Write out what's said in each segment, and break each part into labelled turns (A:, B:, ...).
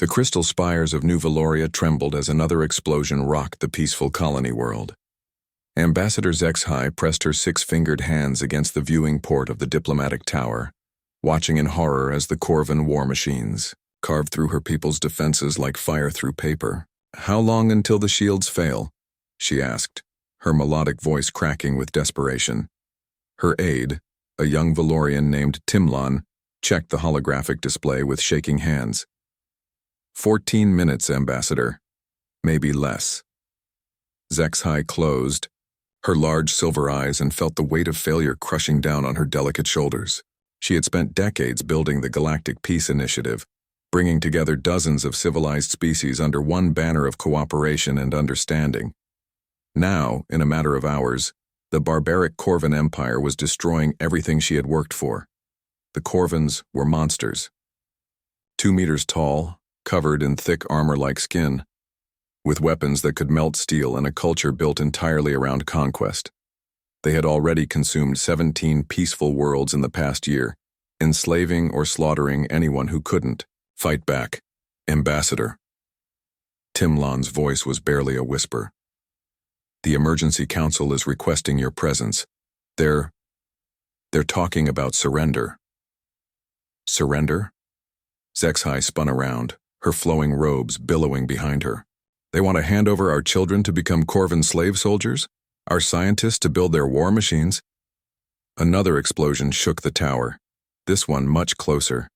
A: The crystal spires of New Valoria trembled as another explosion rocked the peaceful colony world. Ambassador Zexhai pressed her six-fingered hands against the viewing port of the diplomatic tower, watching in horror as the Corvan war machines carved through her people's defenses like fire through paper. "How long until the shields fail?" she asked, her melodic voice cracking with desperation. Her aide, a young Valorian named Timlon, checked the holographic display with shaking hands. 14 minutes, Ambassador. Maybe less." Zexhai closed her large silver eyes and felt the weight of failure crushing down on her delicate shoulders. She had spent decades building the Galactic Peace Initiative, bringing together dozens of civilized species under one banner of cooperation and understanding. Now, in a matter of hours, the barbaric Corvan Empire was destroying everything she had worked for. The Corvans were monsters. 2 meters tall, covered in thick armor-like skin, with weapons that could melt steel and a culture built entirely around conquest. They had already consumed 17 peaceful worlds in the past year, enslaving or slaughtering anyone who couldn't fight back. "Ambassador." Timlon's voice was barely a whisper. "The Emergency Council is requesting your presence. They're talking about surrender." "Surrender?" Zexhai spun around, her flowing robes billowing behind her. "They want to hand over our children to become Corvan slave soldiers? Our scientists to build their war machines?" Another explosion shook the tower, this one much closer.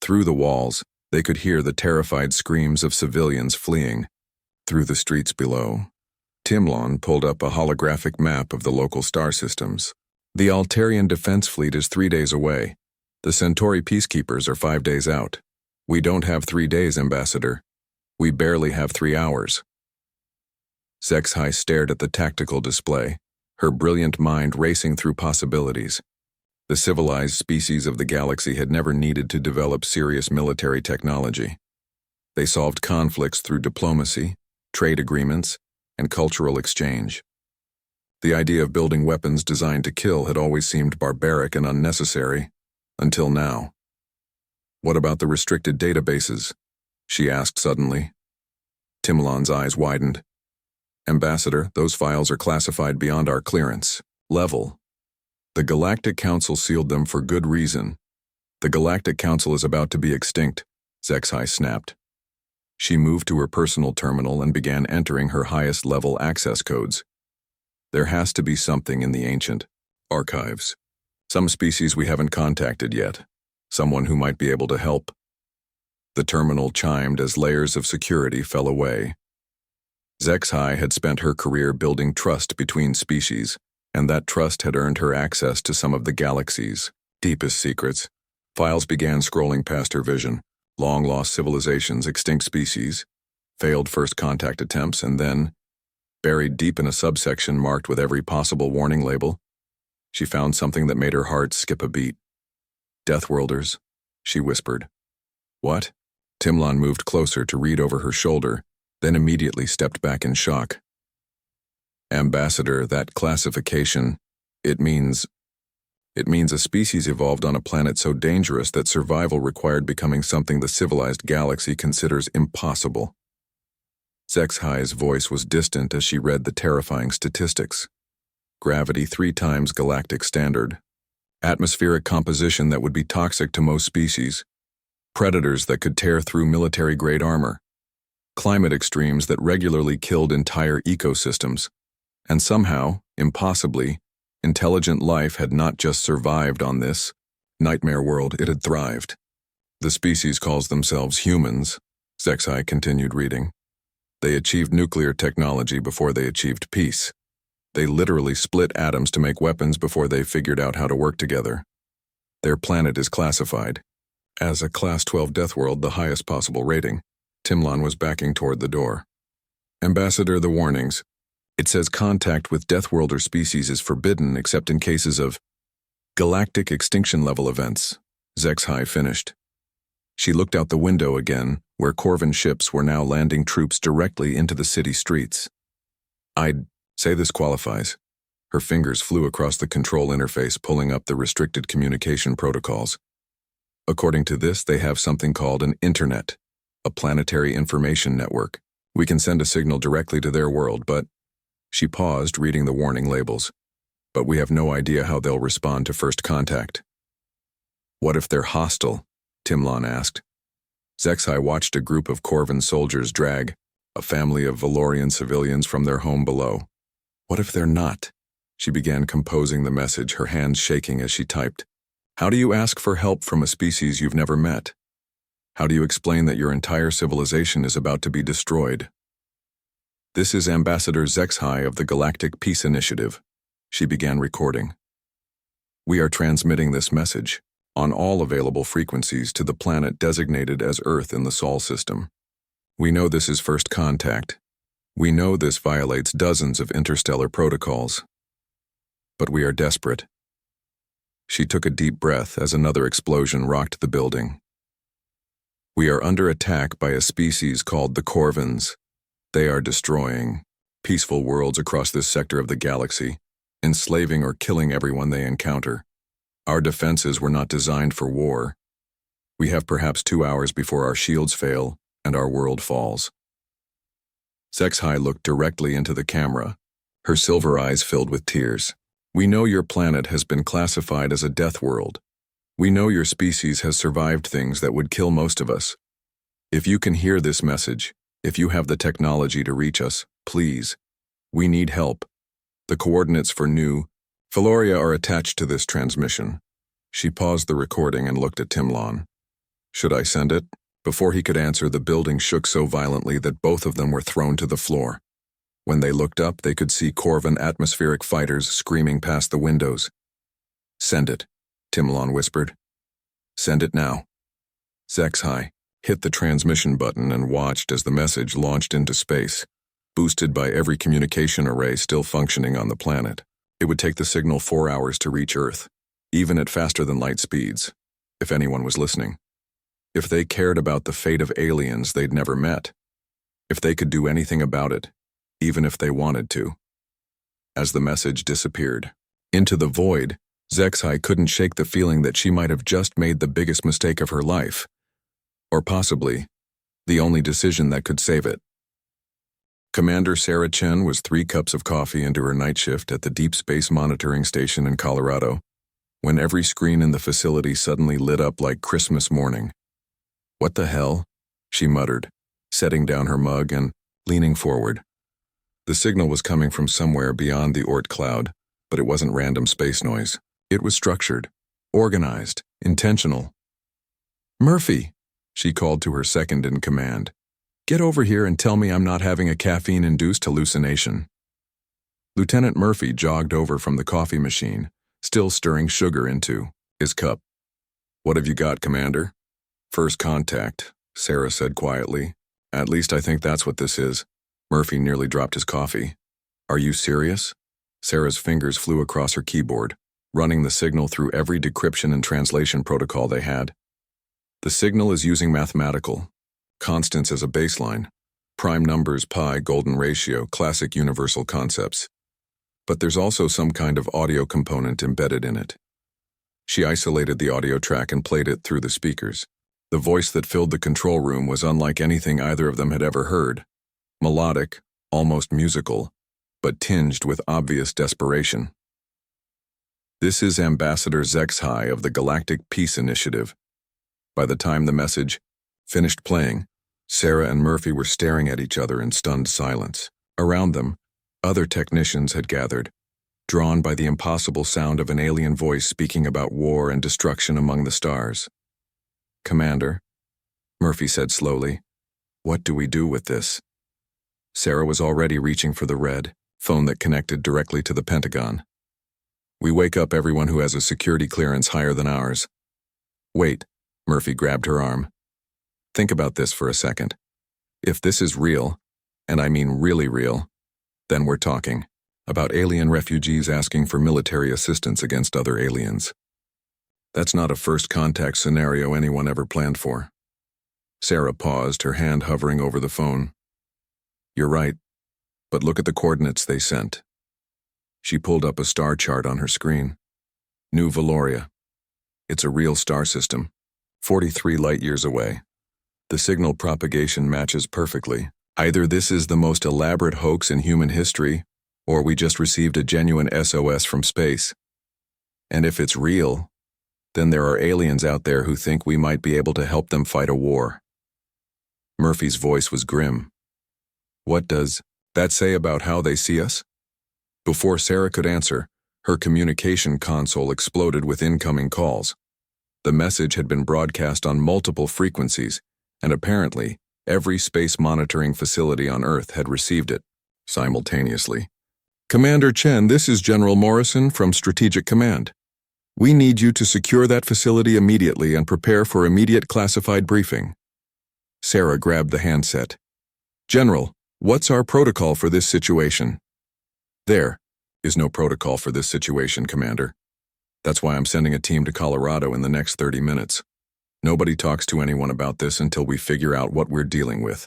A: Through the walls, they could hear the terrified screams of civilians fleeing. Through the streets below, Timlon pulled up a holographic map of the local star systems. "The Altarian Defense Fleet is 3 days away. The Centauri Peacekeepers are 5 days out. We don't have 3 days, Ambassador. We barely have 3 hours." Zexhai stared at the tactical display, her brilliant mind racing through possibilities. The civilized species of the galaxy had never needed to develop serious military technology. They solved conflicts through diplomacy, trade agreements, and cultural exchange. The idea of building weapons designed to kill had always seemed barbaric and unnecessary, until now. "What about the restricted databases?" she asked suddenly. Timlon's eyes widened. "Ambassador, those files are classified beyond our clearance level. The Galactic Council sealed them for good reason. The Galactic Council is about to be extinct," Zexhai snapped. She moved to her personal terminal and began entering her highest level access codes. "There has to be something in the ancient archives. Some species we haven't contacted yet. Someone who might be able to help." The terminal chimed as layers of security fell away. Zexhai had spent her career building trust between species, and that trust had earned her access to some of the galaxy's deepest secrets. Files began scrolling past her vision. Long-lost civilizations, extinct species, failed first contact attempts, and then, buried deep in a subsection marked with every possible warning label, she found something that made her heart skip a beat. "Deathworlders," she whispered. "What?" Timlon moved closer to read over her shoulder, then immediately stepped back in shock. "Ambassador, that classification, it means a species evolved on a planet so dangerous that survival required becoming something the civilized galaxy considers impossible." Zexhai's voice was distant as she read the terrifying statistics. Gravity 3 times galactic standard. Atmospheric composition that would be toxic to most species. Predators that could tear through military-grade armor. Climate extremes that regularly killed entire ecosystems. And somehow, impossibly, intelligent life had not just survived on this nightmare world, it had thrived. "The species calls themselves humans," Zexhai continued reading. "They achieved nuclear technology before they achieved peace. They literally split atoms to make weapons before they figured out how to work together. Their planet is classified as a Class 12 death world, the highest possible rating." Timlon was backing toward the door. "Ambassador, the warnings. It says contact with Deathworlder species is forbidden except in cases of galactic extinction level events," Zexhai finished. She looked out the window again, where Corvan ships were now landing troops directly into the city streets. "I'd say this qualifies." Her fingers flew across the control interface, pulling up the restricted communication protocols. "According to this, they have something called an internet. a planetary information network. We can send a signal directly to their world, but... She paused, reading the warning labels. But we have no idea how they'll respond to first contact. What if they're hostile? Timlon asked. Zexhi watched a group of Corvan soldiers drag a family of Valorian civilians from their home below. What if they're not? She began composing the message, her hands shaking as she typed. How do you ask for help from a species you've never met? How do you explain that your entire civilization is about to be destroyed? This is Ambassador Zexhi of the Galactic Peace Initiative. She began recording. We are transmitting this message on all available frequencies to the planet designated as Earth in the Sol system. We know this is first contact. We know this violates dozens of interstellar protocols. But we are desperate. She took a deep breath as another explosion rocked the building. We are under attack by a species called the Corvans. They are destroying peaceful worlds across this sector of the galaxy, enslaving or killing everyone they encounter. Our defenses were not designed for war. We have perhaps 2 hours before our shields fail and our world falls. Zexhi looked directly into the camera, her silver eyes filled with tears. We know your planet has been classified as a death world. We know your species has survived things that would kill most of us. If you can hear this message, if you have the technology to reach us, please. We need help. The coordinates for New Valoria are attached to this transmission. She paused the recording and looked at Timlon. Should I send it? Before he could answer, the building shook so violently that both of them were thrown to the floor. When they looked up, they could see Corvan atmospheric fighters screaming past the windows. Send it, Timlon whispered. Send it now. Zexhi hit the transmission button and watched as the message launched into space, boosted by every communication array still functioning on the planet. It would take the signal 4 hours to reach Earth, even at faster than light speeds, if anyone was listening. If they cared about the fate of aliens they'd never met. If they could do anything about it, even if they wanted to. As the message disappeared into the void, Zexhi couldn't shake the feeling that she might have just made the biggest mistake of her life. Or possibly, the only decision that could save it. Commander Sarah Chen was 3 cups of coffee into her night shift at the Deep Space Monitoring Station in Colorado, when every screen in the facility suddenly lit up like Christmas morning. What the hell? She muttered, setting down her mug and leaning forward. The signal was coming from somewhere beyond the Oort cloud, but it wasn't random space noise. It was structured, organized, intentional. Murphy, she called to her second in command. Get over here and tell me I'm not having a caffeine-induced hallucination. Lieutenant Murphy jogged over from the coffee machine, still stirring sugar into his cup. What have you got, Commander? First contact, Sarah said quietly. At least I think that's what this is. Murphy nearly dropped his coffee. Are you serious? Sarah's fingers flew across her keyboard, running the signal through every decryption and translation protocol they had. The signal is using mathematical constants as a baseline, prime numbers, pi, golden ratio, classic universal concepts. But there's also some kind of audio component embedded in it. She isolated the audio track and played it through the speakers. The voice that filled the control room was unlike anything either of them had ever heard. Melodic, almost musical, but tinged with obvious desperation. This is Ambassador Zexhi of the Galactic Peace Initiative. By the time the message finished playing, Sarah and Murphy were staring at each other in stunned silence. Around them, other technicians had gathered, drawn by the impossible sound of an alien voice speaking about war and destruction among the stars. Commander, Murphy said slowly, what do we do with this? Sarah was already reaching for the red phone that connected directly to the Pentagon. We wake up everyone who has a security clearance higher than ours. Wait, Murphy grabbed her arm. Think about this for a second. If this is real, and I mean really real, then we're talking about alien refugees asking for military assistance against other aliens. That's not a first contact scenario anyone ever planned for. Sarah paused, her hand hovering over the phone. You're right, but look at the coordinates they sent. She pulled up a star chart on her screen. New Valoria. It's a real star system, 43 light-years away. The signal propagation matches perfectly. Either this is the most elaborate hoax in human history, or we just received a genuine SOS from space. And if it's real, then there are aliens out there who think we might be able to help them fight a war. Murphy's voice was grim. What does that say about how they see us? Before Sarah could answer, her communication console exploded with incoming calls. The message had been broadcast on multiple frequencies, and apparently, every space monitoring facility on Earth had received it simultaneously. Commander Chen, this is General Morrison from Strategic Command. We need you to secure that facility immediately and prepare for immediate classified briefing. Sarah grabbed the handset. General, what's our protocol for this situation? There is no protocol for this situation, Commander. That's why I'm sending a team to Colorado in the next 30 minutes. Nobody talks to anyone about this until we figure out what we're dealing with.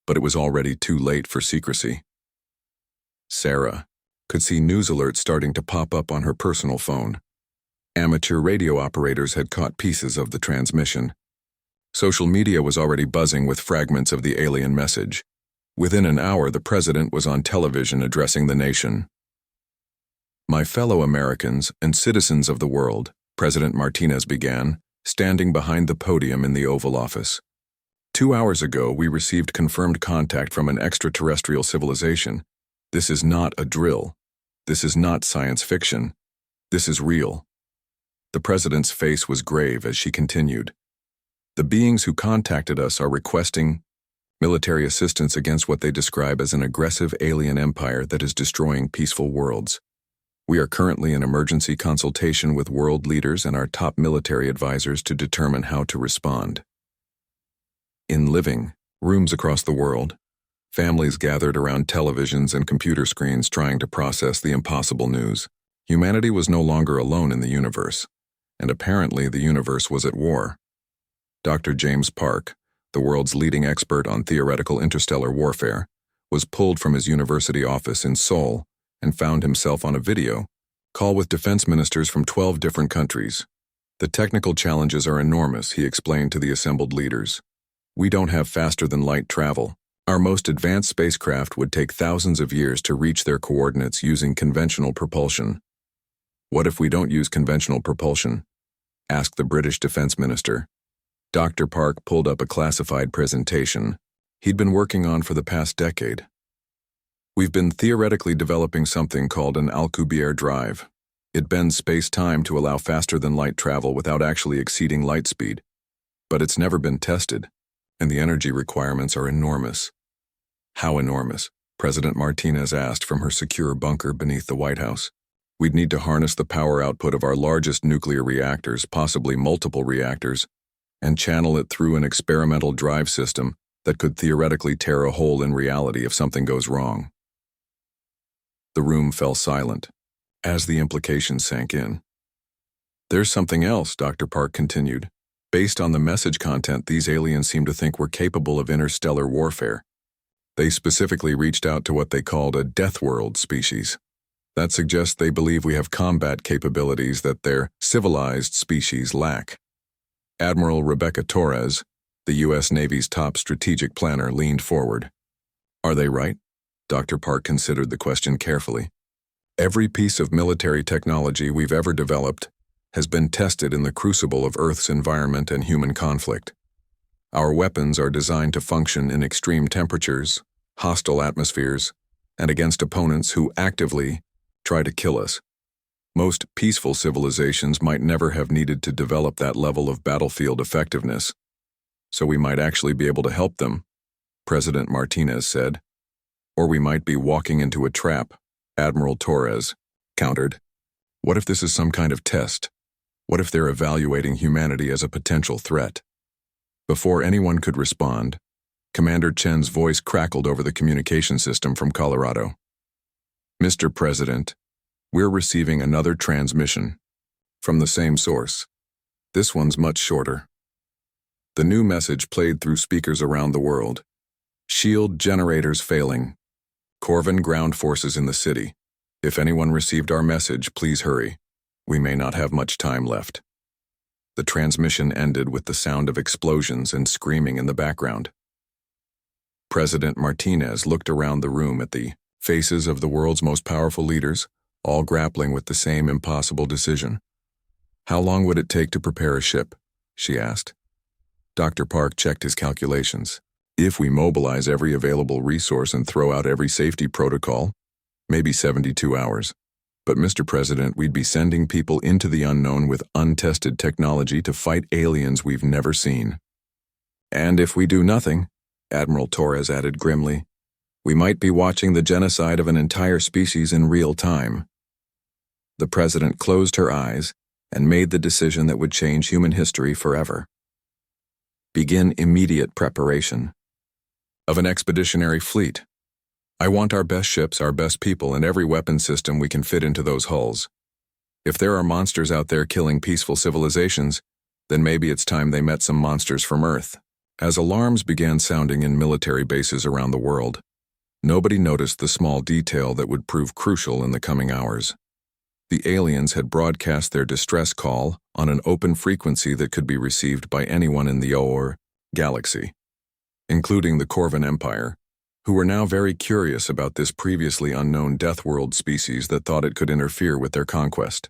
A: But it was already too late for secrecy. Sarah could see news alerts starting to pop up on her personal phone. Amateur radio operators had caught pieces of the transmission. Social media was already buzzing with fragments of the alien message. Within an hour, the president was on television addressing the nation. My fellow Americans and citizens of the world, President Martinez began, standing behind the podium in the Oval Office. 2 hours ago, we received confirmed contact from an extraterrestrial civilization. This is not a drill. This is not science fiction. This is real. The president's face was grave as she continued. The beings who contacted us are requesting military assistance against what they describe as an aggressive alien empire that is destroying peaceful worlds. We are currently in emergency consultation with world leaders and our top military advisors to determine how to respond. In living rooms across the world, families gathered around televisions and computer screens trying to process the impossible news. Humanity was no longer alone in the universe, and apparently the universe was at war. Dr. James Park, the world's leading expert on theoretical interstellar warfare, was pulled from his university office in Seoul and found himself on a video call with defense ministers from 12 different countries. The technical challenges are enormous, he explained to the assembled leaders. We don't have faster-than-light travel. Our most advanced spacecraft would take thousands of years to reach their coordinates using conventional propulsion. What if we don't use conventional propulsion? Asked the British defense minister. Dr. Park pulled up a classified presentation he'd been working on for the past decade. We've been theoretically developing something called an Alcubierre drive. It bends space-time to allow faster-than-light travel without actually exceeding light speed. But it's never been tested, and the energy requirements are enormous. How enormous? President Martinez asked from her secure bunker beneath the White House. We'd need to harness the power output of our largest nuclear reactors, possibly multiple reactors, and channel it through an experimental drive system that could theoretically tear a hole in reality if something goes wrong. The room fell silent as the implications sank in. There's something else, Dr. Park continued. Based on the message content, these aliens seem to think we're capable of interstellar warfare. They specifically reached out to what they called a Deathworld species. That suggests they believe we have combat capabilities that their civilized species lack. Admiral Rebecca Torres, the U.S. Navy's top strategic planner, leaned forward. Are they right? Dr. Park considered the question carefully. Every piece of military technology we've ever developed has been tested in the crucible of Earth's environment and human conflict. Our weapons are designed to function in extreme temperatures, hostile atmospheres, and against opponents who actively try to kill us. Most peaceful civilizations might never have needed to develop that level of battlefield effectiveness, so we might actually be able to help them, President Martinez said. Or we might be walking into a trap, Admiral Torres countered. What if this is some kind of test? What if they're evaluating humanity as a potential threat? Before anyone could respond, Commander Chen's voice crackled over the communication system from Colorado. Mr. President, we're receiving another transmission from the same source. This one's much shorter. The new message played through speakers around the world. Shield generators failing. Corvin ground forces in the city. If anyone received our message, please hurry. We may not have much time left. The transmission ended with the sound of explosions and screaming in the background. President Martinez looked around the room at the faces of the world's most powerful leaders, all grappling with the same impossible decision. "How long would it take to prepare a ship?" she asked. Dr. Park checked his calculations. "If we mobilize every available resource and throw out every safety protocol, maybe 72 hours. But Mr. President, we'd be sending people into the unknown with untested technology to fight aliens we've never seen." "And if we do nothing," Admiral Torres added grimly, "we might be watching the genocide of an entire species in real time." The president closed her eyes and made the decision that would change human history forever. Begin immediate preparation of an expeditionary fleet. I want our best ships, our best people, and every weapon system we can fit into those hulls. If there are monsters out there killing peaceful civilizations, then maybe it's time they met some monsters from Earth. As alarms began sounding in military bases around the world, nobody noticed the small detail that would prove crucial in the coming hours. The aliens had broadcast their distress call on an open frequency that could be received by anyone in the galaxy, including the Corvan Empire, who were now very curious about this previously unknown Deathworld species that thought it could interfere with their conquest.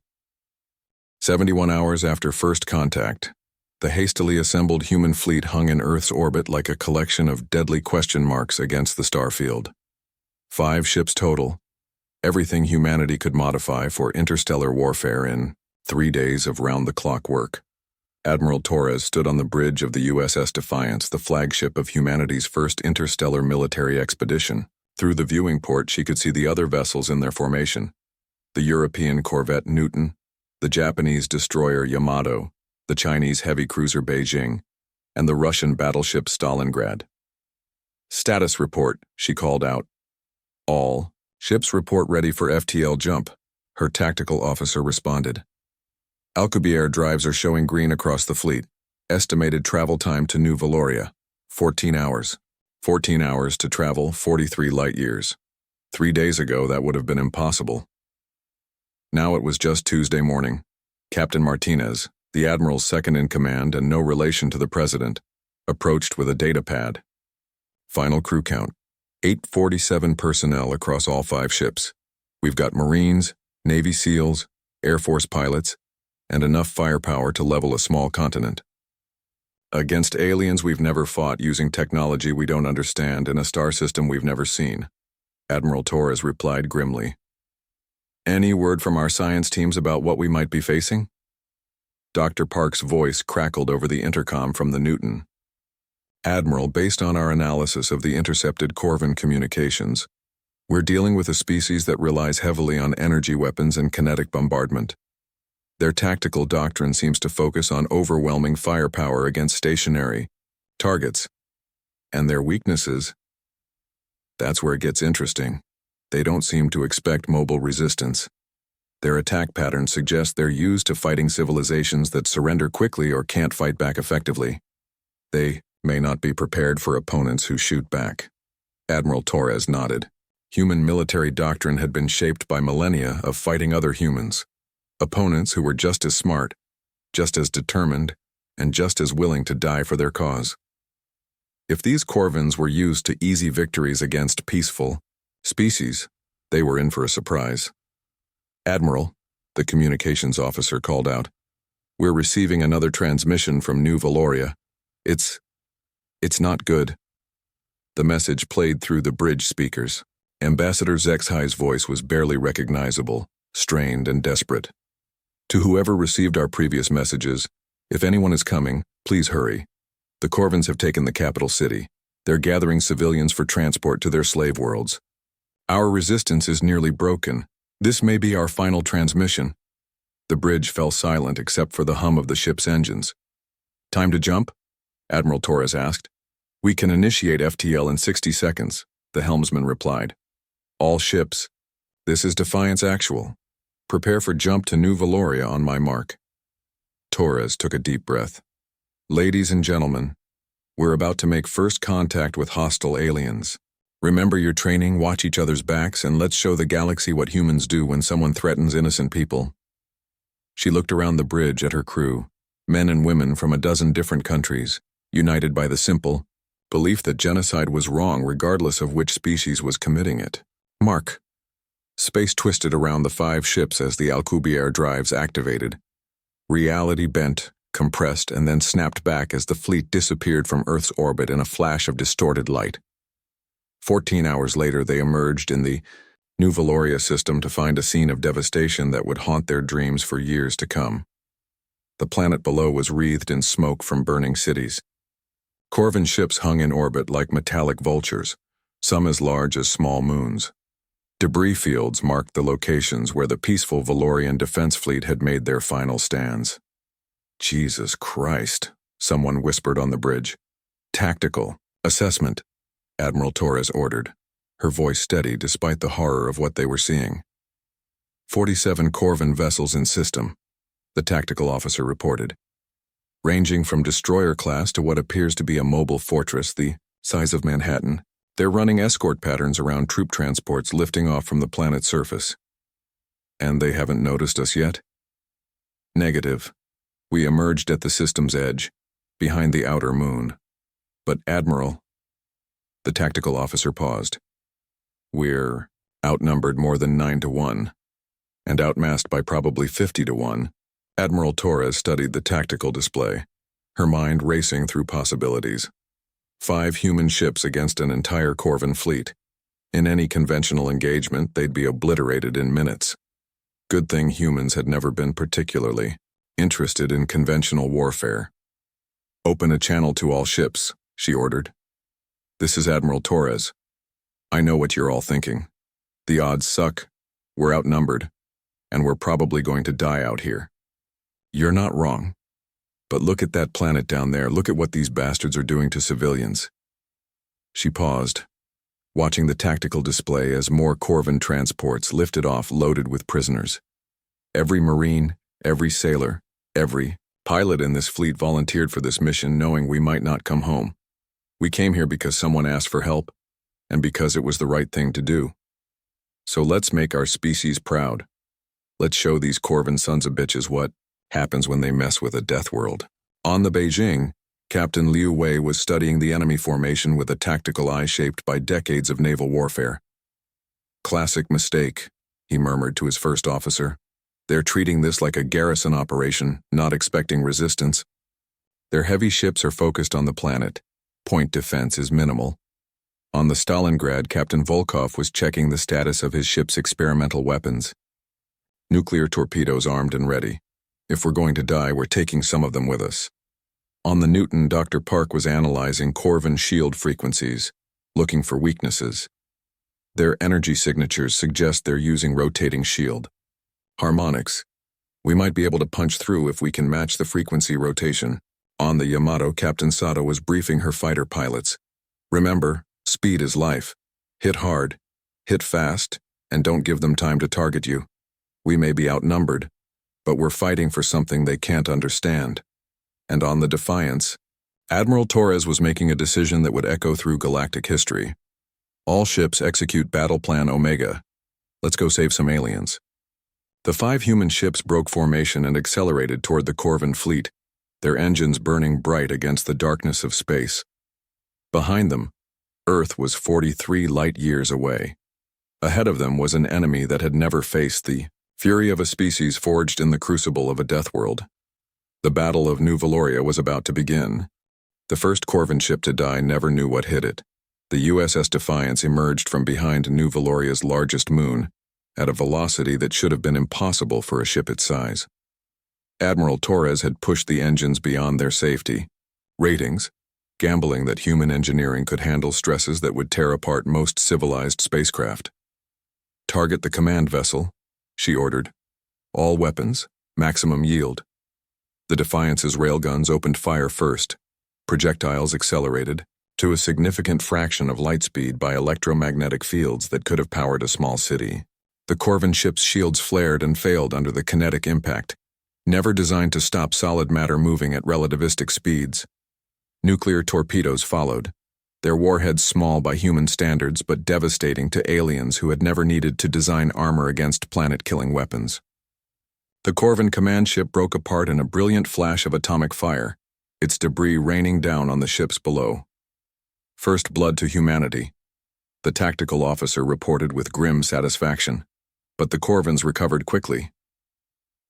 A: 71 hours after first contact, the hastily assembled human fleet hung in Earth's orbit like a collection of deadly question marks against the starfield. 5 ships total, everything humanity could modify for interstellar warfare in 3 days of round-the-clock work. Admiral Torres stood on the bridge of the USS Defiance, the flagship of humanity's first interstellar military expedition. Through the viewing port, she could see the other vessels in their formation: the European corvette Newton, the Japanese destroyer Yamato, the Chinese heavy cruiser Beijing, and the Russian battleship Stalingrad. "Status report," she called out. "All ships report ready for FTL jump," her tactical officer responded. "Alcubierre drives are showing green across the fleet. Estimated travel time to New Valoria, 14 hours. 14 hours to travel 43 light years. 3 days ago, that would have been impossible." Now it was just Tuesday morning. Captain Martinez, the Admiral's second-in-command and no relation to the President, approached with a data pad. "Final crew count, 847 personnel across all 5 ships. We've got Marines, Navy SEALs, Air Force pilots, and enough firepower to level a small continent. Against aliens we've never fought, using technology we don't understand, in a star system we've never seen," Admiral Torres replied grimly. "Any word from our science teams about what we might be facing?" Dr. Park's voice crackled over the intercom from the Newton. "Admiral, based on our analysis of the intercepted Corvan communications, we're dealing with a species that relies heavily on energy weapons and kinetic bombardment. Their tactical doctrine seems to focus on overwhelming firepower against stationary targets. And their weaknesses? That's where it gets interesting. They don't seem to expect mobile resistance. Their attack patterns suggest they're used to fighting civilizations that surrender quickly or can't fight back effectively. They may not be prepared for opponents who shoot back." Admiral Torres nodded. Human military doctrine had been shaped by millennia of fighting other humans. Opponents who were just as smart, just as determined, and just as willing to die for their cause. If these Corvans were used to easy victories against peaceful species, they were in for a surprise. "Admiral," the communications officer called out, "we're receiving another transmission from New Valoria. It's not good." The message played through the bridge speakers. Ambassador Zexhi's voice was barely recognizable, strained and desperate. "To whoever received our previous messages, if anyone is coming, please hurry. The Corvans have taken the capital city. They're gathering civilians for transport to their slave worlds. Our resistance is nearly broken. This may be our final transmission." The bridge fell silent except for the hum of the ship's engines. "Time to jump?" Admiral Torres asked. "We can initiate FTL in 60 seconds, the helmsman replied. "All ships. This is Defiance Actual. Prepare for jump to New Valoria on my mark." Torres took a deep breath. "Ladies and gentlemen, we're about to make first contact with hostile aliens. Remember your training, watch each other's backs, and let's show the galaxy what humans do when someone threatens innocent people." She looked around the bridge at her crew, Men and women from a dozen different countries, united by the simple belief that genocide was wrong regardless of which species was committing it. Mark. Space twisted around the 5 ships as the Alcubierre drives activated. Reality bent, compressed, and then snapped back as the fleet disappeared from Earth's orbit in a flash of distorted light. 14 hours later, they emerged in the New Valoria system to find a scene of devastation that would haunt their dreams for years to come. The planet below was wreathed in smoke from burning cities. Corvin ships hung in orbit like metallic vultures, some as large as small moons. Debris fields marked the locations where the peaceful Valorian defense fleet had made their final stands. Jesus Christ, someone whispered on the bridge. Tactical assessment, Admiral Torres ordered, her voice steady despite the horror of what they were seeing. 47 Corvin vessels in system, the tactical officer reported. Ranging from destroyer class to what appears to be a mobile fortress the size of Manhattan, they're running escort patterns around troop transports lifting off from the planet's surface. And they haven't noticed us yet? Negative. We emerged at the system's edge, behind the outer moon. But Admiral, the tactical officer paused. We're outnumbered more than 9-1, and outmassed by probably 50-1. Admiral Torres studied the tactical display, her mind racing through possibilities. 5 human ships against an entire Corvin fleet. In any conventional engagement, they'd be obliterated in minutes. Good thing humans had never been particularly interested in conventional warfare. Open a channel to all ships, she ordered. This is Admiral Torres. I know what you're all thinking. The odds suck, we're outnumbered, and we're probably going to die out here. You're not wrong. But look at that planet down there, look at what these bastards are doing to civilians. She paused, watching the tactical display as more Corvin transports lifted off loaded with prisoners. Every Marine, every sailor, every pilot in this fleet volunteered for this mission knowing we might not come home. We came here because someone asked for help, and because it was the right thing to do. So let's make our species proud. Let's show these Corvin sons of bitches what happens when they mess with a death world. On the Beijing, Captain Liu Wei was studying the enemy formation with a tactical eye shaped by decades of naval warfare. Classic mistake, he murmured to his first officer. They're treating this like a garrison operation, not expecting resistance. Their heavy ships are focused on the planet. Point defense is minimal. On the Stalingrad, Captain Volkov was checking the status of his ship's experimental weapons. Nuclear torpedoes armed and ready. If we're going to die, we're taking some of them with us. On the Newton, Dr. Park was analyzing Corvin shield frequencies, looking for weaknesses. Their energy signatures suggest they're using rotating shield. Harmonics. We might be able to punch through if we can match the frequency rotation. On the Yamato, Captain Sato was briefing her fighter pilots. Remember, speed is life. Hit hard, hit fast, and don't give them time to target you. We may be outnumbered, but we're fighting for something they can't understand. And on the Defiance, Admiral Torres was making a decision that would echo through galactic history. All ships execute Battle Plan Omega. Let's go save some aliens. The 5 human ships broke formation and accelerated toward the Corvin fleet, their engines burning bright against the darkness of space. Behind them, Earth was 43 light-years away. Ahead of them was an enemy that had never faced the fury of a species forged in the crucible of a death world. The Battle of New Valoria was about to begin. The first Corvin ship to die never knew what hit it. The USS Defiance emerged from behind New Valoria's largest moon, at a velocity that should have been impossible for a ship its size. Admiral Torres had pushed the engines beyond their safety ratings, gambling that human engineering could handle stresses that would tear apart most civilized spacecraft. Target the command vessel, she ordered. All weapons, maximum yield. The Defiance's railguns opened fire first. Projectiles accelerated to a significant fraction of light speed by electromagnetic fields that could have powered a small city. The Corvin ship's shields flared and failed under the kinetic impact, never designed to stop solid matter moving at relativistic speeds. Nuclear torpedoes followed, their warheads small by human standards but devastating to aliens who had never needed to design armor against planet-killing weapons. The Corvin command ship broke apart in a brilliant flash of atomic fire, its debris raining down on the ships below. First blood to humanity, the tactical officer reported with grim satisfaction, but the Corvins recovered quickly.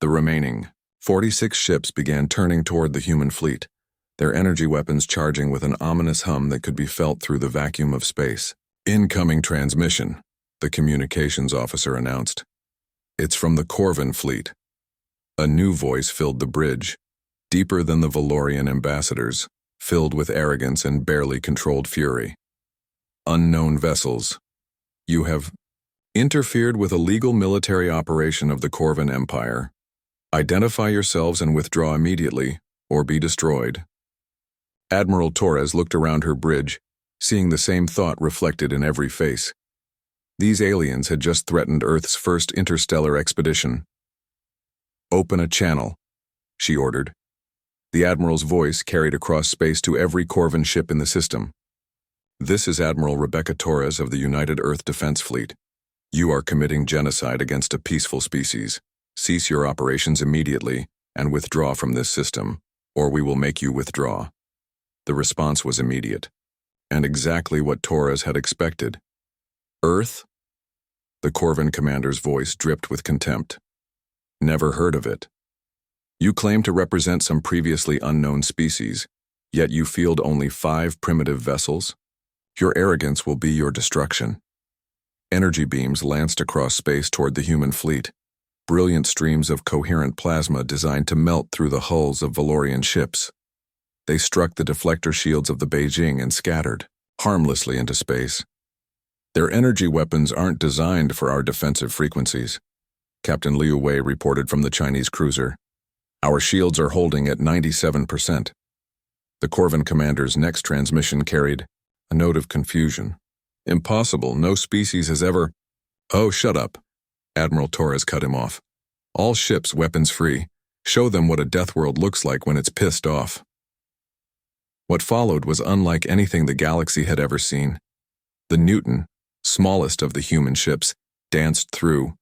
A: The remaining 46 ships began turning toward the human fleet, their energy weapons charging with an ominous hum that could be felt through the vacuum of space. Incoming transmission, the communications officer announced. It's from the Corvin fleet. A new voice filled the bridge, deeper than the Valorian ambassadors, filled with arrogance and barely controlled fury. Unknown vessels. You have interfered with a legal military operation of the Corvin Empire. Identify yourselves and withdraw immediately, or be destroyed. Admiral Torres looked around her bridge, seeing the same thought reflected in every face. These aliens had just threatened Earth's first interstellar expedition. Open a channel, she ordered. The Admiral's voice carried across space to every Corvin ship in the system. This is Admiral Rebecca Torres of the United Earth Defense Fleet. You are committing genocide against a peaceful species. Cease your operations immediately and withdraw from this system, or we will make you withdraw. The response was immediate, and exactly what Torres had expected. Earth? The Corvin commander's voice dripped with contempt. Never heard of it. You claim to represent some previously unknown species, yet you field only 5 primitive vessels? Your arrogance will be your destruction. Energy beams lanced across space toward the human fleet, brilliant streams of coherent plasma designed to melt through the hulls of Valorian ships. They struck the deflector shields of the Beijing and scattered, harmlessly into space. Their energy weapons aren't designed for our defensive frequencies, Captain Liu Wei reported from the Chinese cruiser. Our shields are holding at 97%. The Corvin commander's next transmission carried a note of confusion. Impossible, no species has ever— Oh, shut up. Admiral Torres cut him off. All ships weapons free. Show them what a death world looks like when it's pissed off. What followed was unlike anything the galaxy had ever seen. The Newton, smallest of the human ships, danced through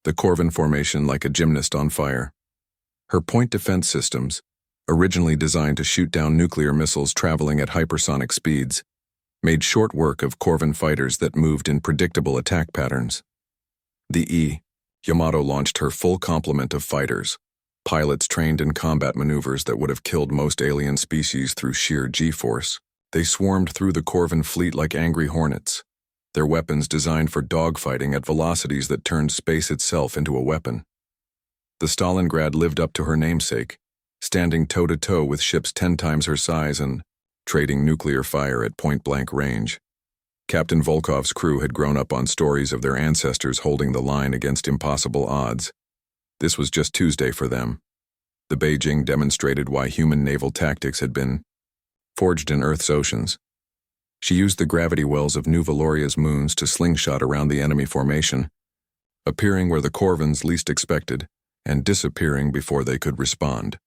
A: the Corvin formation like a gymnast on fire. Her point defense systems, originally designed to shoot down nuclear missiles traveling at hypersonic speeds, made short work of Corvin fighters that moved in predictable attack patterns. The Yamato launched her full complement of fighters, pilots trained in combat maneuvers that would have killed most alien species through sheer G-force. They swarmed through the Corvin fleet like angry hornets, their weapons designed for dogfighting at velocities that turned space itself into a weapon. The Stalingrad lived up to her namesake, standing toe-to-toe with ships 10 times her size and trading nuclear fire at point-blank range. Captain Volkov's crew had grown up on stories of their ancestors holding the line against impossible odds. This was just Tuesday for them. The Beijing demonstrated why human naval tactics had been forged in Earth's oceans. She used the gravity wells of New Valoria's moons to slingshot around the enemy formation, appearing where the Corvins least expected and disappearing before they could respond.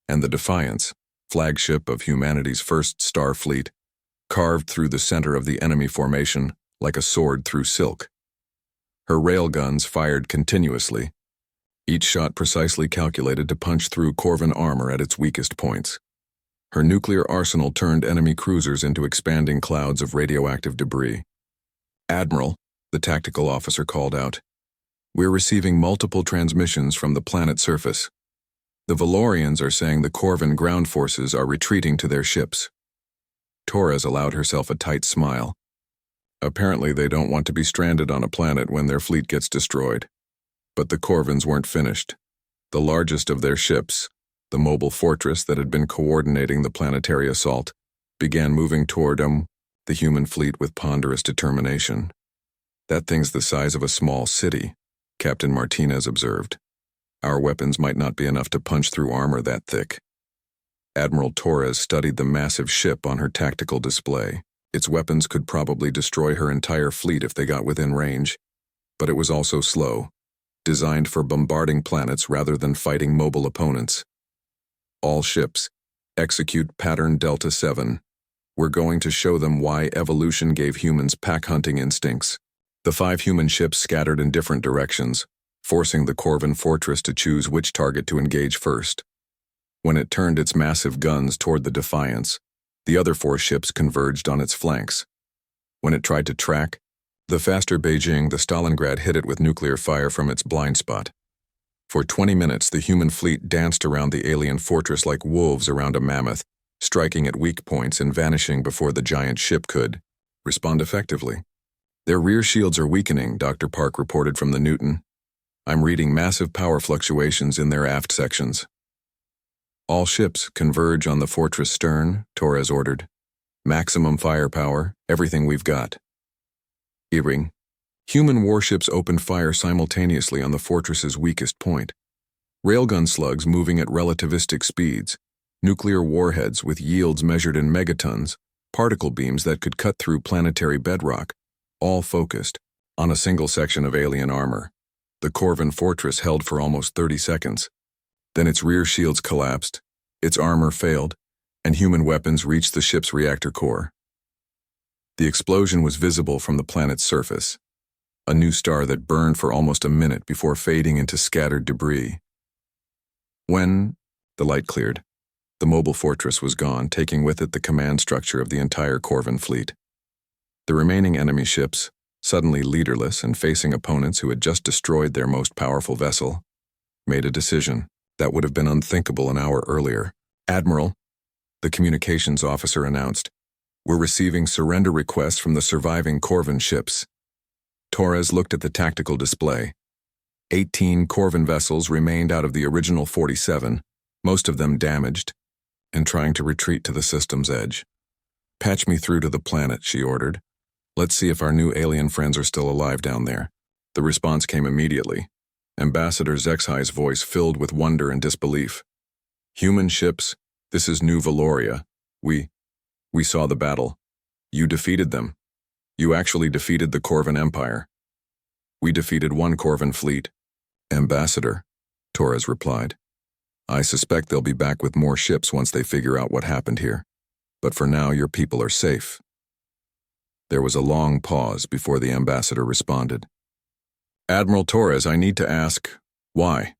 A: And the Defiance, flagship of humanity's first star fleet, carved through the center of the enemy formation like a sword through silk. Her railguns fired continuously, each shot precisely calculated to punch through Corvin armor at its weakest points. Her nuclear arsenal turned enemy cruisers into expanding clouds of radioactive debris. Admiral, the tactical officer called out, we're receiving multiple transmissions from the planet's surface. The Valorians are saying the Corvin ground forces are retreating to their ships. Torres allowed herself a tight smile. Apparently they don't want to be stranded on a planet when their fleet gets destroyed. But the Corvins weren't finished. The largest of their ships, the mobile fortress that had been coordinating the planetary assault, began moving toward the human fleet with ponderous determination. That thing's the size of a small city, Captain Martinez observed. Our weapons might not be enough to punch through armor that thick. Admiral Torres studied the massive ship on her tactical display. Its weapons could probably destroy her entire fleet if they got within range, but it was also slow, designed for bombarding planets rather than fighting mobile opponents. All ships, execute Pattern Delta 7. We're going to show them why evolution gave humans pack-hunting instincts. The 5 human ships scattered in different directions, forcing the Corvin fortress to choose which target to engage first. When it turned its massive guns toward the Defiance, the other 4 ships converged on its flanks. When it tried to track, the faster Beijing, the Stalingrad hit it with nuclear fire from its blind spot. For 20 minutes, the human fleet danced around the alien fortress like wolves around a mammoth, striking at weak points and vanishing before the giant ship could respond effectively. Their rear shields are weakening, Dr. Park reported from the Newton. I'm reading massive power fluctuations in their aft sections. All ships converge on the fortress stern, Torres ordered. Maximum firepower, everything we've got. Earring. Human warships opened fire simultaneously on the fortress's weakest point. Railgun slugs moving at relativistic speeds, nuclear warheads with yields measured in megatons, particle beams that could cut through planetary bedrock, all focused on a single section of alien armor. The Corvin fortress held for almost 30 seconds. Then its rear shields collapsed, its armor failed, and human weapons reached the ship's reactor core. The explosion was visible from the planet's surface, a new star that burned for almost a minute before fading into scattered debris. When the light cleared, the mobile fortress was gone, taking with it the command structure of the entire Corvin fleet. The remaining enemy ships, suddenly leaderless and facing opponents who had just destroyed their most powerful vessel, made a decision that would have been unthinkable an hour earlier. Admiral, the communications officer announced, we're receiving surrender requests from the surviving Corvin ships. Torres looked at the tactical display. 18 Corvin vessels remained out of the original 47, most of them damaged, and trying to retreat to the system's edge. Patch me through to the planet, she ordered. Let's see if our new alien friends are still alive down there. The response came immediately. Ambassador Zexhi's voice filled with wonder and disbelief. Human ships, this is New Valoria. We saw the battle. You defeated them. You actually defeated the Corvin Empire. We defeated one Corvin fleet. Ambassador, Torres replied. I suspect they'll be back with more ships once they figure out what happened here. But for now, your people are safe. There was a long pause before the ambassador responded. Admiral Torres, I need to ask, why?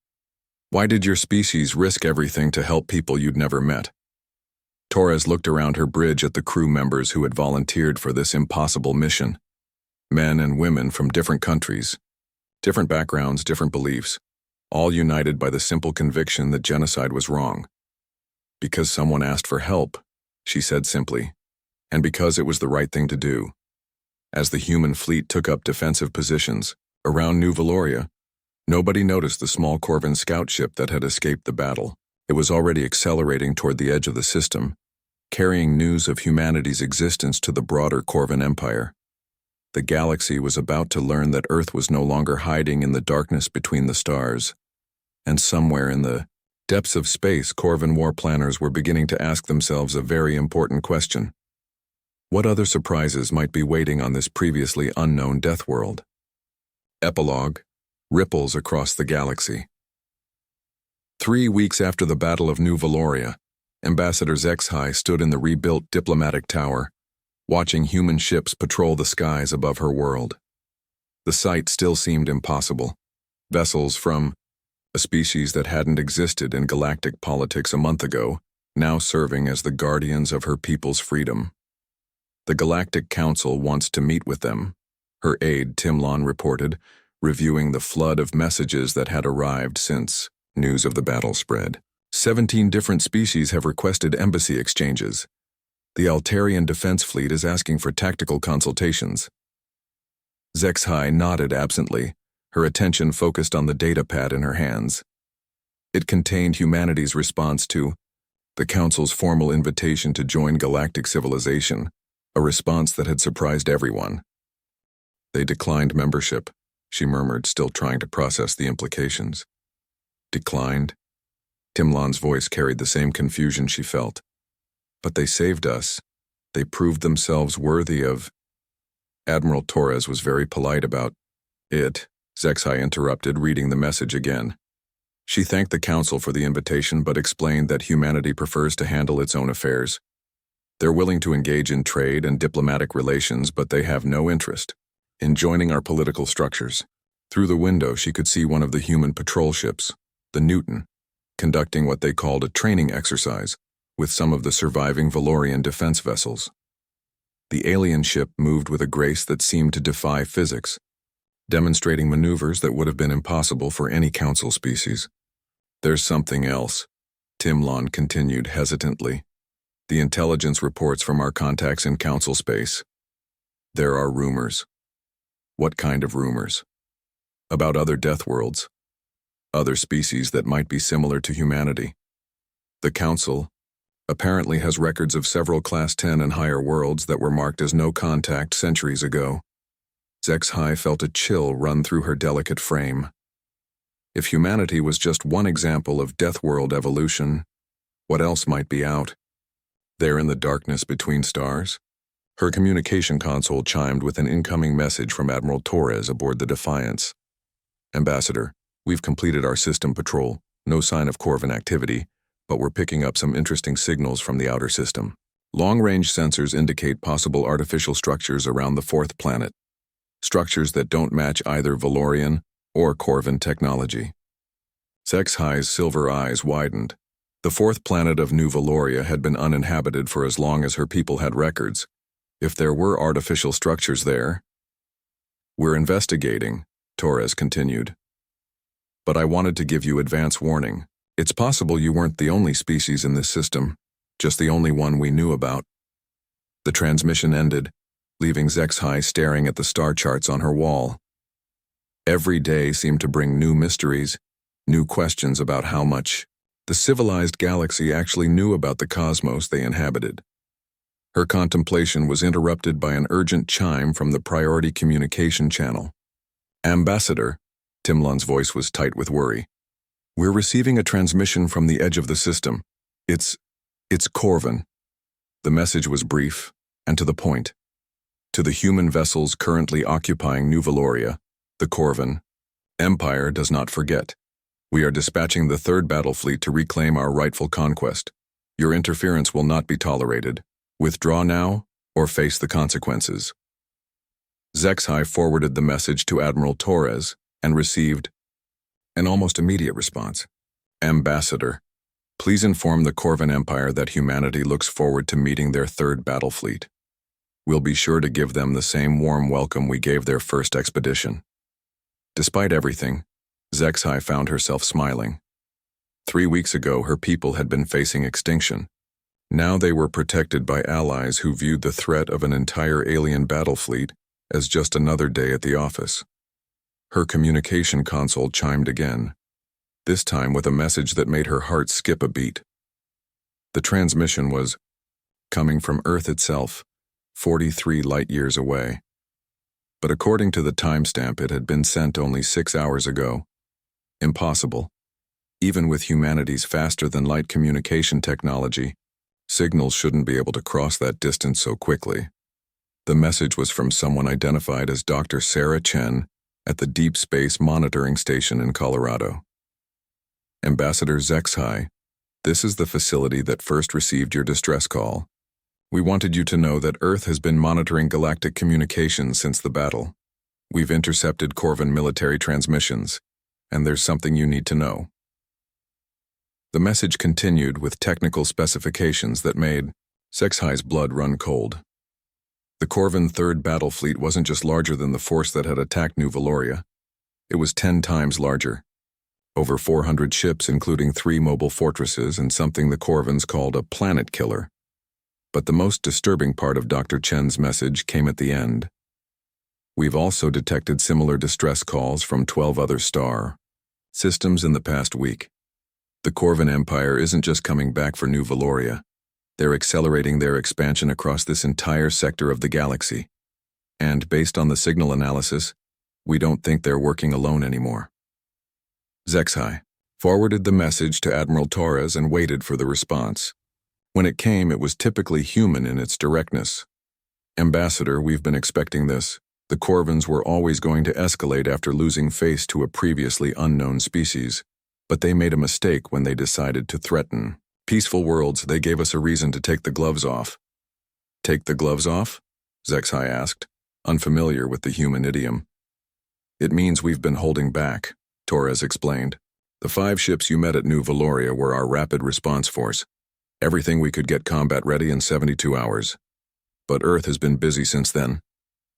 A: Why did your species risk everything to help people you'd never met? Torres looked around her bridge at the crew members who had volunteered for this impossible mission. Men and women from different countries, different backgrounds, different beliefs, all united by the simple conviction that genocide was wrong. Because someone asked for help, she said simply, and because it was the right thing to do. As the human fleet took up defensive positions around New Valoria, nobody noticed the small Corvin scout ship that had escaped the battle. It was already accelerating toward the edge of the system, carrying news of humanity's existence to the broader Corvin Empire. The galaxy was about to learn that Earth was no longer hiding in the darkness between the stars, and somewhere in the depths of space, Corvin war planners were beginning to ask themselves a very important question. What other surprises might be waiting on this previously unknown death world? Epilogue: Ripples across the galaxy. 3 weeks after the Battle of New Valoria, Ambassador Zexhi stood in the rebuilt diplomatic tower, watching human ships patrol the skies above her world. The sight still seemed impossible. Vessels from a species that hadn't existed in galactic politics a month ago, now serving as the guardians of her people's freedom. The Galactic Council wants to meet with them, her aide Timlon reported, reviewing the flood of messages that had arrived since news of the battle spread. 17 different species have requested embassy exchanges. The Altarian Defense Fleet is asking for tactical consultations. Zexhi nodded absently, her attention focused on the datapad in her hands. It contained humanity's response to the Council's formal invitation to join galactic civilization, a response that had surprised everyone. They declined membership, she murmured, still trying to process the implications. Declined? Timlon's voice carried the same confusion she felt. But they saved us. They proved themselves worthy of... Admiral Torres was very polite about it, Zexhi interrupted, reading the message again. She thanked the Council for the invitation but explained that humanity prefers to handle its own affairs. They're willing to engage in trade and diplomatic relations, but they have no interest in joining our political structures. Through the window, she could see one of the human patrol ships, the Newton, conducting what they called a training exercise with some of the surviving Valorian defense vessels. The alien ship moved with a grace that seemed to defy physics, demonstrating maneuvers that would have been impossible for any council species. There's something else, Timlon continued hesitantly. The intelligence reports from our contacts in council space. There are rumors. What kind of rumors? About other death worlds. Other species that might be similar to humanity. The council apparently has records of several Class 10 and higher worlds that were marked as no contact centuries ago. Zexhai felt a chill run through her delicate frame. If humanity was just one example of death world evolution, what else might be out? There in the darkness between stars? Her communication console chimed with an incoming message from Admiral Torres aboard the Defiance. Ambassador, we've completed our system patrol. No sign of Corvin activity, but we're picking up some interesting signals from the outer system. Long-range sensors indicate possible artificial structures around the fourth planet. Structures that don't match either Valorian or Corvin technology. Zexhai's silver eyes widened. The fourth planet of New Valoria had been uninhabited for as long as her people had records. If there were artificial structures there... We're investigating, Torres continued. But I wanted to give you advance warning. It's possible you weren't the only species in this system, just the only one we knew about. The transmission ended, leaving Zexhai staring at the star charts on her wall. Every day seemed to bring new mysteries, new questions about how much the civilized galaxy actually knew about the cosmos they inhabited. Her contemplation was interrupted by an urgent chime from the priority communication channel. Ambassador, Timlon's voice was tight with worry. We're receiving a transmission from the edge of the system. It's Corvin. The message was brief and to the point. To the human vessels currently occupying New Valoria, the Corvin Empire does not forget. We are dispatching the third battle fleet to reclaim our rightful conquest. Your interference will not be tolerated. Withdraw now or face the consequences. Zexhai forwarded the message to Admiral Torres and received an almost immediate response. Ambassador, please inform the Corvin Empire that humanity looks forward to meeting their third battle fleet. We'll be sure to give them the same warm welcome we gave their first expedition. Despite everything, Zexhai found herself smiling. 3 weeks ago, her people had been facing extinction. Now they were protected by allies who viewed the threat of an entire alien battle fleet as just another day at the office. Her communication console chimed again, this time with a message that made her heart skip a beat. The transmission was coming from Earth itself, 43 light-years away. But according to the timestamp, it had been sent only 6 hours ago. Impossible. Even with humanity's faster-than-light communication technology, signals shouldn't be able to cross that distance so quickly. The message was from someone identified as Dr. Sarah Chen at the Deep Space Monitoring Station in Colorado. Ambassador Zexhai, this is the facility that first received your distress call. We wanted you to know that Earth has been monitoring galactic communications since the battle. We've intercepted Corvin military transmissions, and there's something you need to know. The message continued with technical specifications that made Zexhai's blood run cold. The Corvin Third Battle Fleet wasn't just larger than the force that had attacked New Valoria. It was 10 times larger. Over 400 ships, including 3 mobile fortresses and something the Corvins called a planet killer. But the most disturbing part of Dr. Chen's message came at the end. We've also detected similar distress calls from 12 other star systems in the past week. The Corvin Empire isn't just coming back for New Valoria. They're accelerating their expansion across this entire sector of the galaxy. And based on the signal analysis, we don't think they're working alone anymore. Zexhai forwarded the message to Admiral Torres and waited for the response. When it came, it was typically human in its directness. Ambassador, we've been expecting this. The Corvins were always going to escalate after losing face to a previously unknown species, but they made a mistake when they decided to threaten peaceful worlds. They gave us a reason to take the gloves off. Take the gloves off? Zexhai asked, unfamiliar with the human idiom. It means we've been holding back, Torres explained. The 5 ships you met at New Valoria were our rapid response force. Everything we could get combat ready in 72 hours. But Earth has been busy since then.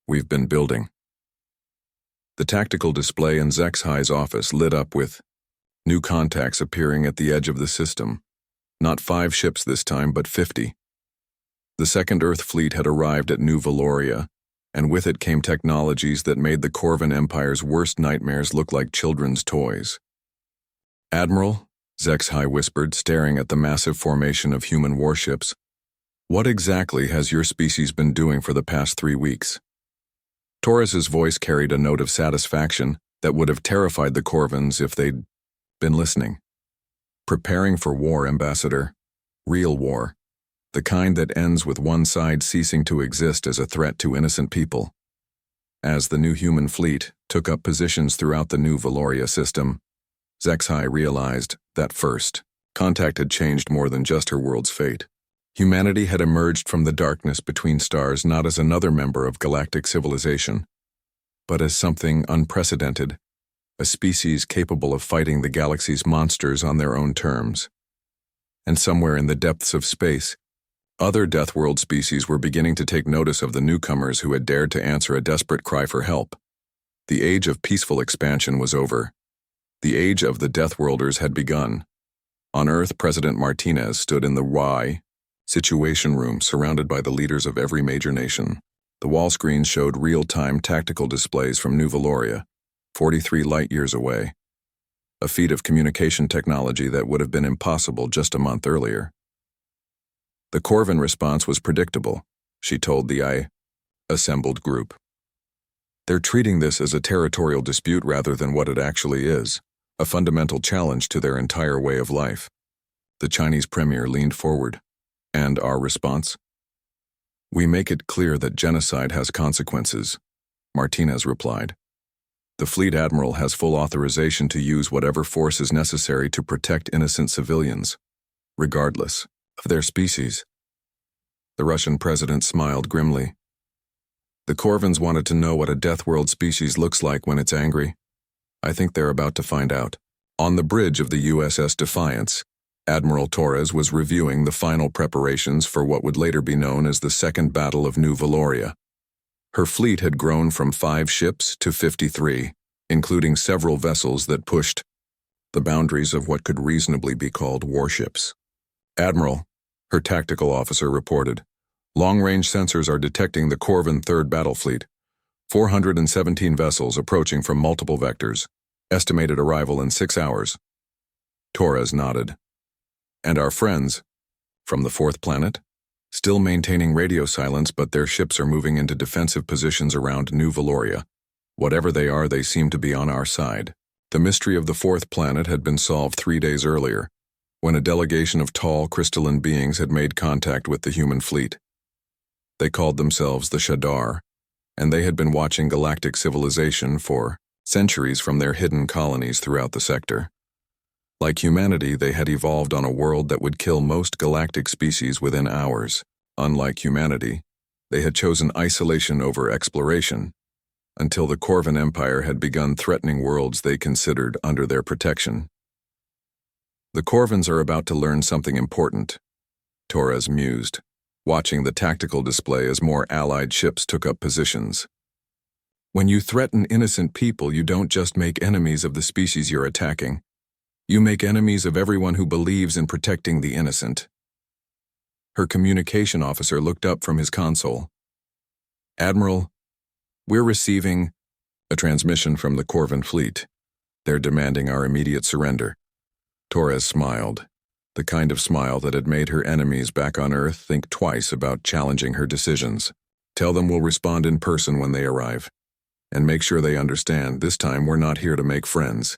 A: We've been building. The tactical display in Zexhi's office lit up with new contacts appearing at the edge of the system. Not 5 ships this time, but 50. The Second Earth Fleet had arrived at New Valoria, and with it came technologies that made the Corvan Empire's worst nightmares look like children's toys. Admiral, Zexhi whispered, staring at the massive formation of human warships, what exactly has your species been doing for the past 3 weeks? Torres's voice carried a note of satisfaction that would have terrified the Corvans if they'd been listening. Preparing for war, Ambassador. Real war. The kind that ends with one side ceasing to exist as a threat to innocent people. As the new human fleet took up positions throughout the New Valoria system, Zexhi realized that first, contact had changed more than just her world's fate. Humanity had emerged from the darkness between stars not as another member of galactic civilization, but as something unprecedented, a species capable of fighting the galaxy's monsters on their own terms. And somewhere in the depths of space, other Deathworld species were beginning to take notice of the newcomers who had dared to answer a desperate cry for help. The age of peaceful expansion was over. The age of the Deathworlders had begun. On Earth, President Martinez stood in the Situation Room, surrounded by the leaders of every major nation. The wall screens showed real-time tactical displays from New Valoria, 43 light-years away. A feat of communication technology that would have been impossible just a month earlier. The Corvan response was predictable, she told the assembled group. They're treating this as a territorial dispute rather than what it actually is, a fundamental challenge to their entire way of life. The Chinese premier leaned forward. And our response? We make it clear that genocide has consequences, Martinez replied. The fleet admiral has full authorization to use whatever force is necessary to protect innocent civilians, regardless of their species. The Russian president smiled grimly. The Corvans wanted to know what a Deathworld species looks like when it's angry. I think they're about to find out. On the bridge of the USS Defiance, Admiral Torres was reviewing the final preparations for what would later be known as the Second Battle of New Valoria. Her fleet had grown from 5 ships to 53, including several vessels that pushed the boundaries of what could reasonably be called warships. Admiral, her tactical officer reported, long-range sensors are detecting the Corvan Third Battle Fleet. 417 vessels approaching from multiple vectors. Estimated arrival in 6 hours. Torres nodded. And our friends, from the 4th planet? Still maintaining radio silence, but their ships are moving into defensive positions around New Valoria. Whatever they are, they seem to be on our side. The mystery of the 4th planet had been solved 3 days earlier, when a delegation of tall, crystalline beings had made contact with the human fleet. They called themselves the Shadar, and they had been watching galactic civilization for centuries from their hidden colonies throughout the sector. Like humanity, they had evolved on a world that would kill most galactic species within hours. Unlike humanity, they had chosen isolation over exploration, until the Corvan Empire had begun threatening worlds they considered under their protection. The Corvans are about to learn something important, Torres mused, watching the tactical display as more allied ships took up positions. When you threaten innocent people, you don't just make enemies of the species you're attacking. You make enemies of everyone who believes in protecting the innocent. Her communication officer looked up from his console. Admiral, we're receiving a transmission from the Corvan fleet. They're demanding our immediate surrender. Torres smiled, the kind of smile that had made her enemies back on Earth think twice about challenging her decisions. Tell them we'll respond in person when they arrive. And make sure they understand this time we're not here to make friends.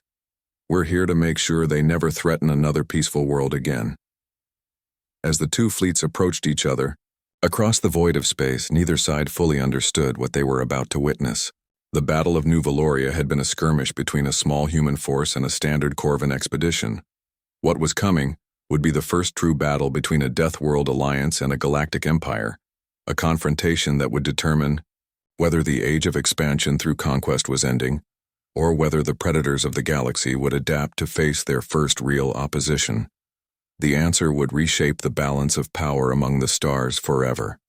A: We're here to make sure they never threaten another peaceful world again. As the two fleets approached each other, across the void of space, neither side fully understood what they were about to witness. The Battle of New Valoria had been a skirmish between a small human force and a standard Corvan expedition. What was coming would be the first true battle between a Deathworld alliance and a galactic empire, a confrontation that would determine whether the age of expansion through conquest was ending, or whether the predators of the galaxy would adapt to face their first real opposition. The answer would reshape the balance of power among the stars forever.